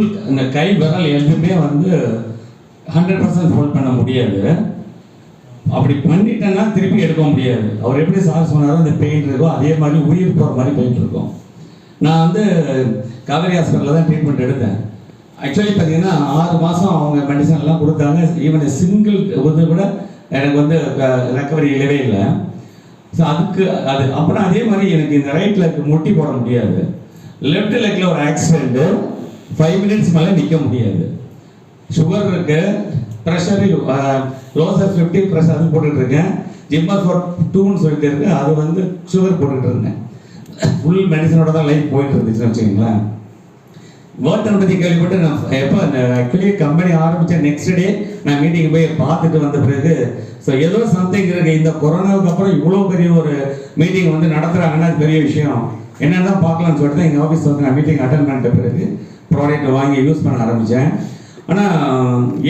Full இந்த கை விரல் எதுவுமே வந்து 100% ஹோல்ட் பண்ண முடியாது. அப்படி பண்ணிட்டேன்னா திருப்பி எடுக்க முடியாது. அவர் எப்படி சார் சொன்னாரோ அந்த பெயின் இருக்கோ அதே மாதிரி உயிர் போகிற மாதிரி பெயின் இருக்கும். நான் வந்து காவேரி ஹாஸ்பிட்டலில் தான் ட்ரீட்மெண்ட் எடுத்தேன். ஆக்சுவலி பார்த்தீங்கன்னா 6 மாதம் அவங்க மெடிசன் எல்லாம் கொடுத்தாங்க. ஈவன் சிங்கிள் இது கூட எனக்கு வந்து ரெக்கவரி இல்லவே இல்லை. ஸோ அதுக்கு அது அப்புறம் அதே மாதிரி எனக்கு இந்த ரைட் லெக் முட்டி போட முடியாது. லெஃப்ட் லெக்கில் ஒரு ஆக்சிடென்ட்டு 5 மினிட்ஸ் மேலே நிற்க முடியாது. சுகர் இருக்கு, ப்ரெஷரு லோசர் 50 ப்ரெஷர் அது போட்டுட்ருக்கேன். ஜிம்மர் ஃபார் 2ன்னு சொல்லிட்டு இருக்கு, அது வந்து சுகர் போட்டுக்கிட்டு இருந்தேன். ஃபுல் மெடிசனோட தான் லைஃப் போயிட்டு இருந்துச்சுன்னு வச்சுக்கிங்களேன். வேர்டன் பற்றி கேள்விப்பட்டு நான் எப்போ ஆக்சுவலி கம்பெனி ஆரம்பித்த நெக்ஸ்ட் டே நான் மீட்டிங் போய் பார்த்துட்டு வந்த பிறகு ஸோ ஏதோ சம்திங் இருக்குது. இந்த கொரோனாவுக்கு அப்புறம் இவ்வளோ பெரிய ஒரு மீட்டிங் வந்து நடத்துகிறாங்கன்னா அது பெரிய விஷயம். என்னென்னா பார்க்கலான்னு சொல்லிட்டு எங்கள் ஆஃபீஸ் வந்து நான் மீட்டிங் அட்டன் பண்ணிட்ட பிறகு ப்ராடக்ட் வாங்கி யூஸ் பண்ண ஆரம்பித்தேன். ஆனால்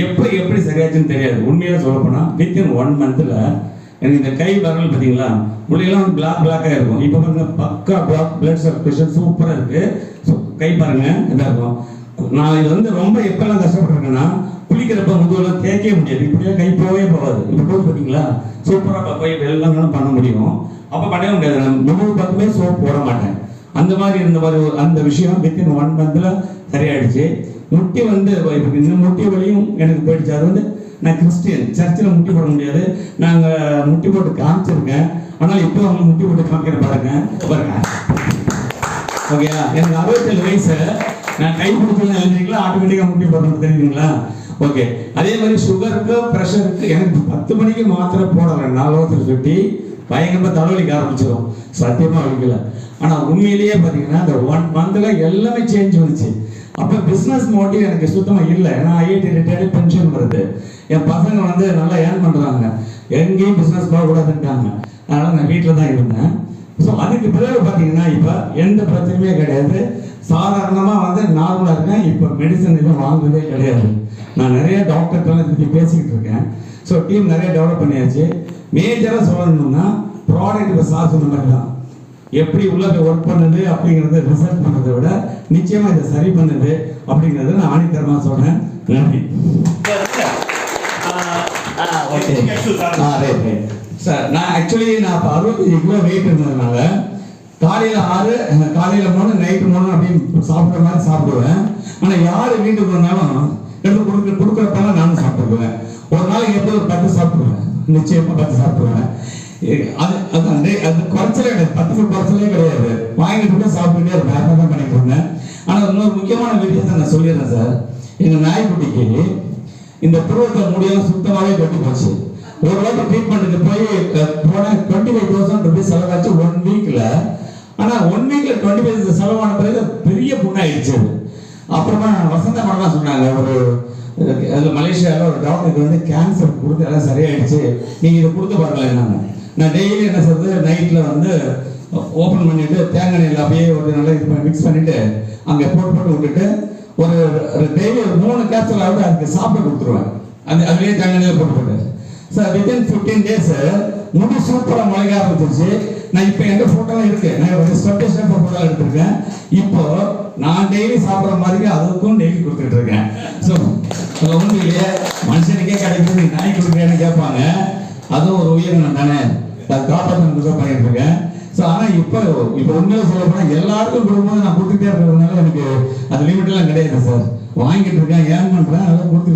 எப்படி சரியாச்சுன்னு தெரியாது. உண்மையாக சொல்லப்போனால் வித்தின் 1 மந்தில் எனக்கு இந்த கை விரல் பார்த்தீங்களா உள்ளெல்லாம் வந்து பிளாக்காக இருக்கும். இப்போ பாருங்க பக்கா பிளட் சர்க்குலேஷன் சூப்பராக இருக்குது. ஸோ கை பாருங்கள் இதாக இருக்கும். நான் இது வந்து ரொம்ப எப்பெல்லாம் கஷ்டப்பட்டுருக்கேன்னா குளிக்கிறப்ப முதுகெல்லாம் தேய்க்கவே முடியாது. இப்படியே கை போகவே போகாது. இப்போ போது பார்த்தீங்களா சூப்பராக போய் வெள்ளங்களும் பண்ண முடியும். அப்போ பண்ணவே முடியாது. நான் முழு பக்கமே சோப் போட மாட்டேன். அந்த மாதிரி இருந்த மாதிரி அந்த விஷயம் வித்தின் 1 மந்தில் சரியாயிடுச்சு. முட்டி வந்து இந்த முட்டி வலியும் எனக்கு போயிடுச்சு. அது வந்து நான் கிறிஸ்டியன், சர்ச்சில் முட்டி போட முடியாது. நாங்கள் முட்டி போட்டு காமிச்சிருக்கேன். ஆனால் இப்போ அவங்க முட்டி போட்டு காமிக்கிற பாருங்க. ஓகேயா, எனக்கு 67 வயசு. நான் கை பிடிச்சலாம் எழுதிங்களா ஆட்டோமேட்டிக்காக முட்டி போடணும் தெரியுங்களா. ஓகே, அதே மாதிரி சுகருக்கு ப்ரெஷருக்கு எனக்கு 10 மணிக்கு மாத்திரை போடலை. 450 பயங்கரமாக தலைவலிக்க ஆரம்பிச்சிடும். சத்தியமாக வலிக்கல. ஆனால் உண்மையிலேயே பார்த்தீங்கன்னா இந்த 1 மந்தில் எல்லாமே சேஞ்ச் வந்துச்சு. அப்போ பிஸ்னஸ் மோட்டிவ் எனக்கு சுத்தமாக இல்லை. ஏன்னா ஐஐடி ரிட்டையர்டு பென்ஷன் வருது. என் பசங்க வந்து நல்லா ஏர்ன் பண்ணுறாங்க. எங்கேயும் பிஸ்னஸ் போகக்கூடாதுன்ட்டாங்க. அதனால் நான் வீட்டில் தான் இருந்தேன். ஸோ அதுக்கு பிறகு பார்த்தீங்கன்னா இப்போ எந்த பிரச்சனையுமே கிடையாது. சாதாரணமாக வந்து நார்மலாக இருக்கேன். இப்போ மெடிசன் எதுவும் வாங்குறதே கிடையாது. நான் நிறைய டாக்டர்கிட்டலாம் பற்றி பேசிக்கிட்டு இருக்கேன். ஸோ டீம் நிறைய டெவலப் பண்ணியாச்சு. மேஜராக சொல்லணும்னா ப்ராடக்ட் இப்போ சார் சொன்ன மாதிரி தான் எப்படி உள்ள ஒர்க் பண்ணுது அப்படிங்கிறத ரிசர்ச் பண்ணுறதை விட நிச்சயமாக இதை சரி பண்ணுது அப்படிங்கிறத நான் ஆணித்தரமாக சொல்கிறேன். நன்றி சார். நான் ஆக்சுவலி நான் இப்போ 65 கிலோ வெயிட் இருந்ததுனால காலையில் 6, காலையில் 3, நைட்டு 3 அப்படின்னு சாப்பிட்ற மாதிரி சாப்பிடுவேன். ஆனால் யார் வீட்டுக்கு வந்தாலும் எடுத்து கொடுக்குறப்பெல்லாம் நானும் சாப்பிடுவேன். ஒரு நாளைக்கு எப்போ ஒரு 10 சாப்பிடுவேன். நிச்சயமாக 10 சாப்பிடுவேன். அது குறைச்சலே கிடையாது. 10 குறைச்சலே கிடையாது. வாங்கிட்டு கூட சாப்பிட்டுட்டே இருப்பேன். தான் பண்ணிட்டு இருந்தேன். ஆனால் இன்னொரு முக்கியமான விஷயத்தை நான் சொல்லிடுறேன் சார். எங்கள் நாய்க்குட்டிக்கு இந்த புருவத்தை முடியெல்லாம் சுத்தமாகவே கட்டி போச்சு. ஒரு வாட்டி ட்ரீட்மெண்ட்டுக்கு போய் போனேன். 25,000 ரூபீஸ் செலவாச்சு 1 வீக்கில். ஆனால் 1 வீக்கில் 25,000 செலவான பிறகு பெரிய புண்ணாயிடுச்சு. அப்புறமா வசந்த மடம் சொன்னாங்க, ஒரு அதில் மலேசியாவில் ஒரு டாக்டருக்கு வந்து கேன்சர் கொடுத்து எல்லாம் சரியாயிடுச்சு, நீங்கள் இதை கொடுத்து பாருங்களேன். நான் டெய்லி என்ன சொல்றது, நைட்டில் வந்து ஓப்பன் பண்ணிவிட்டு தேங்காய் எண்ணெயில் அப்படியே ஒரு நல்லா இது மிக்ஸ் பண்ணிவிட்டு அங்கே போட்டு விட்டுட்டு ஒரு டெய்லி ஒரு 3 கேப்சூல் ஆகுது அதுக்கு சாப்பிட கொடுத்துருவேன். அதுலேயே தேங்காய் எண்ணெயில் போட்டு சார் வித்தின் 15 டேஸ் முடி சூப்பராக முளைக்க ஆரம்பிச்சிருச்சு. நான் இப்போ எங்கள் ஃபோட்டோலாம் இருக்குது. நான் ஒரு ஸ்டெப் ஃபோட்டோலாம் எடுத்திருக்கேன். இப்போ நான் டெய்லி சாப்பிட்ற மாதிரி அதுக்கும் டெய்லி கொடுத்துட்டு இருக்கேன். ஸோ உண்மையிலேயே மனுஷனுக்கே கிடைக்குது, நாய் கொடுக்குறேன்னு கேட்பாங்க. அதுவும் ஒரு உயிரினம் தானே, அதை காப்பாற்றணும் தான் பண்ணிட்டு இருக்கேன். ஸோ ஆனால் இப்போ உண்மையில சொல்ல போனால் எல்லாருக்கும் கொடுக்கும்போது நான் கொடுத்துட்டே இருக்கிறதுனால எனக்கு அது லிமிட்லாம் கிடையாது சார். வாங்கிட்டு இருக்கேன், ஏன் பண்ணுறேன், அதெல்லாம் கொடுத்து